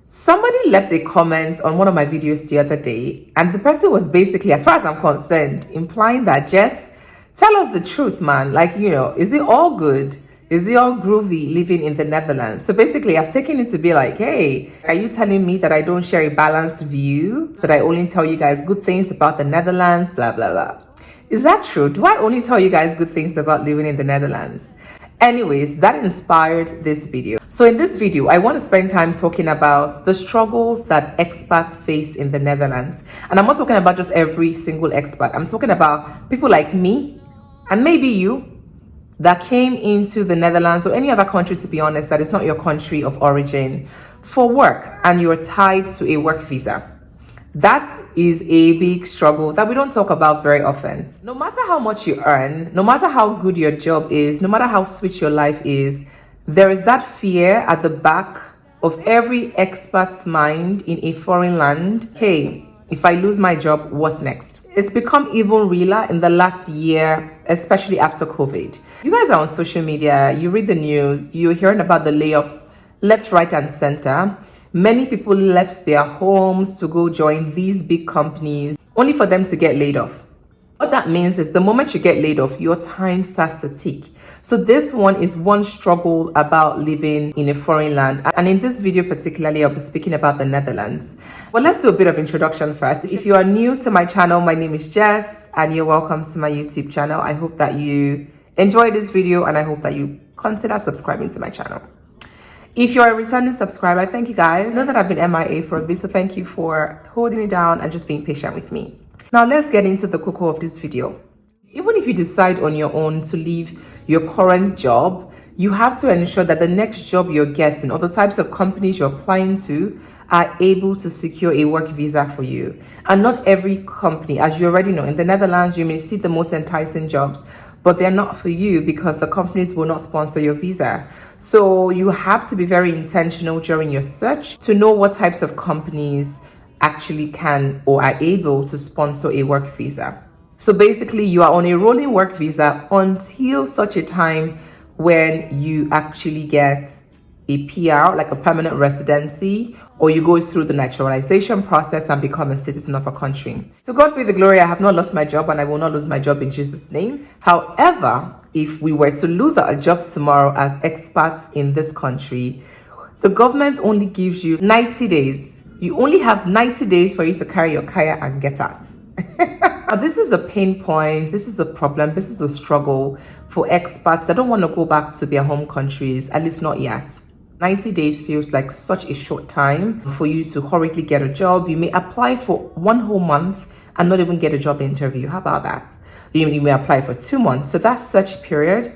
Somebody left a comment on one of my videos the other day, and the person was basically, as far as I'm concerned, implying that, Jess, tell us the truth, man. Like, is it all good? Is it all groovy living in the Netherlands? So basically, I've taken it to be like, hey, are you telling me that I don't share a balanced view? That I only tell you guys good things about the Netherlands, blah, blah, blah. Is that true? Do I only tell you guys good things about living in the Netherlands? Anyways, that inspired this video. So in this video, I want to spend time talking about the struggles that expats face in the Netherlands. And I'm not talking about just every single expat. I'm talking about people like me and maybe you that came into the Netherlands or any other country, to be honest, that is not your country of origin for work and you're tied to a work visa. That is a big struggle that we don't talk about very often. No matter how much you earn, no matter how good your job is, no matter how sweet your life is, there is that fear at the back of every expat's mind in a foreign land. Hey, if I lose my job, what's next? It's become even realer in the last year, especially after COVID. You guys are on social media, you read the news, you're hearing about the layoffs left, right, and center. Many people left their homes to go join these big companies only for them to get laid off. What that means is the moment you get laid off, your time starts to tick. So this one is one struggle about living in a foreign land. And in this video particularly, I'll be speaking about the Netherlands. Well, let's do a bit of introduction first. If you are new to my channel, my name is Jess and you're welcome to my YouTube channel. I hope that you enjoy this video and I hope that you consider subscribing to my channel. If you're a returning subscriber, thank you guys. I know that I've been MIA for a bit, so thank you for holding it down and just being patient with me. Now let's get into the cocoa of this video. Even if you decide on your own to leave your current job, you have to ensure that the next job you're getting or the types of companies you're applying to are able to secure a work visa for you. And not every company, as you already know, in the Netherlands, you may see the most enticing jobs, but they're not for you because the companies will not sponsor your visa. So you have to be very intentional during your search to know what types of companies actually can or are able to sponsor a work visa. So basically you are on a rolling work visa until such a time when you actually get a PR, like a permanent residency, or you go through the naturalization process and become a citizen of a country. So God be the glory, I have not lost my job and I will not lose my job in Jesus' name. However, if we were to lose our jobs tomorrow as expats in this country, the government only gives you 90 days. You only have 90 days for you to carry your kaya and get out. Now, this is a pain point, this is a problem, this is a struggle for expats that don't want to go back to their home countries, at least not yet. 90 days feels like such a short time for you to hurriedly get a job. You may apply for 1 whole month and not even get a job interview. How about that? You may apply for 2 months. So that search period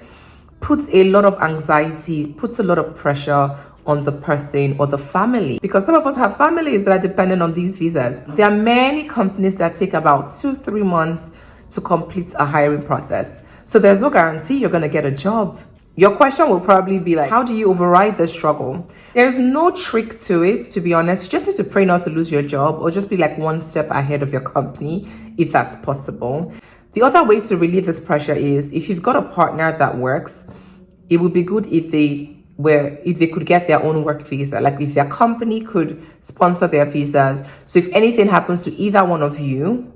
puts a lot of anxiety, puts a lot of pressure on the person or the family, because some of us have families that are dependent on these visas. There are many companies that take about 2-3 months to complete a hiring process. So there's no guarantee you're going to get a job. Your question will probably be like, how do you override the struggle? There's no trick to it, to be honest. You just need to pray not to lose your job or just be like 1 step ahead of your company, if that's possible. The other way to relieve this pressure is if you've got a partner that works, it would be good if they could get their own work visa, like if their company could sponsor their visas. So if anything happens to either one of you,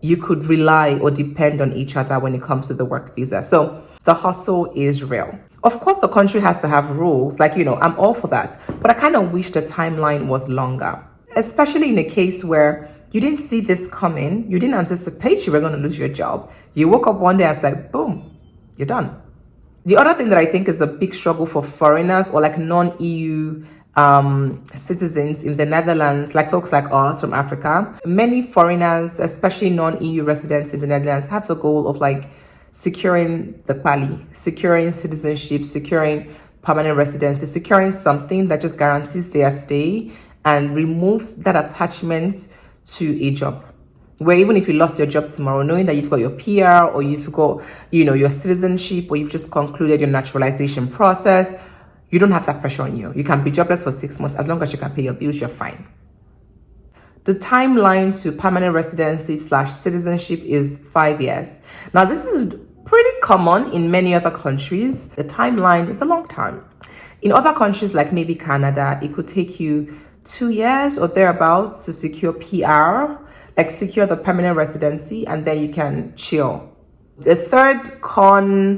you could rely or depend on each other when it comes to the work visa. So the hustle is real. Of course, the country has to have rules, like, I'm all for that. But I kind of wish the timeline was longer, especially in a case where you didn't see this coming. You didn't anticipate you were going to lose your job. You woke up one day and it's like, boom, you're done. The other thing that I think is a big struggle for foreigners or like non-EU citizens in the Netherlands, like folks like us from Africa, many foreigners, especially non-EU residents in the Netherlands, have the goal of like securing the pali, securing citizenship, securing permanent residency, securing something that just guarantees their stay and removes that attachment to a job. Where even if you lost your job tomorrow, knowing that you've got your PR or you've got, your citizenship, or you've just concluded your naturalization process, you don't have that pressure on you. You can be jobless for 6 months. As long as you can pay your bills, you're fine. The timeline to permanent residency / citizenship is 5 years. Now, this is pretty common in many other countries. The timeline is a long time. In other countries like maybe Canada, it could take you 2 years or thereabouts to secure PR, like secure the permanent residency, and then you can chill. The third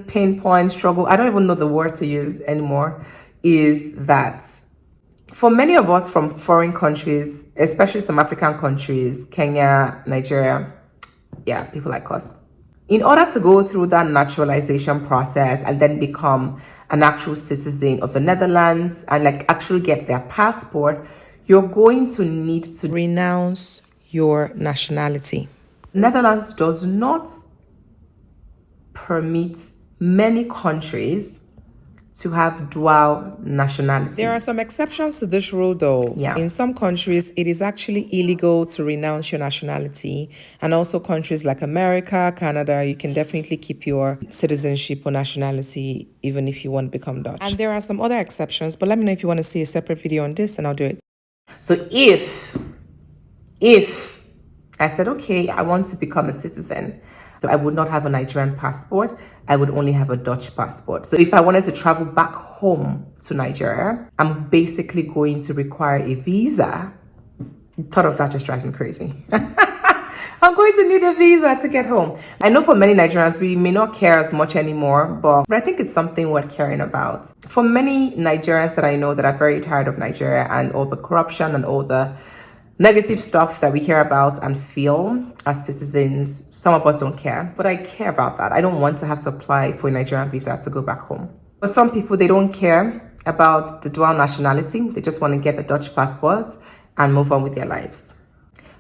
pain point, struggle, I don't even know the word to use anymore, is that for many of us from foreign countries, especially some African countries, Kenya, Nigeria, yeah, people like us, in order to go through that naturalization process and then become an actual citizen of the Netherlands and like actually get their passport, you're going to need to renounce your nationality. Netherlands does not permit many countries to have dual nationality. There are some exceptions to this rule though. Yeah. In some countries, it is actually illegal to renounce your nationality. And also countries like America, Canada, you can definitely keep your citizenship or nationality even if you want to become Dutch. And there are some other exceptions, but let me know if you want to see a separate video on this and I'll do it. So if I said, okay, I want to become a citizen, so I would not have a Nigerian passport. I would only have a Dutch passport. So if I wanted to travel back home to Nigeria, I'm basically going to require a visa. The thought of that just drives me crazy. I'm going to need a visa to get home. I know for many Nigerians, we may not care as much anymore, but I think it's something worth caring about. For many Nigerians that I know that are very tired of Nigeria and all the corruption and all the negative stuff that we hear about and feel as citizens, some of us don't care, but I care about that. I don't want to have to apply for a Nigerian visa to go back home. For some people, they don't care about the dual nationality. They just want to get the Dutch passport and move on with their lives.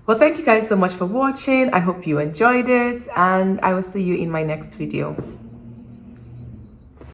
Well, thank you guys so much for watching. I hope you enjoyed it, and I will see you in my next video.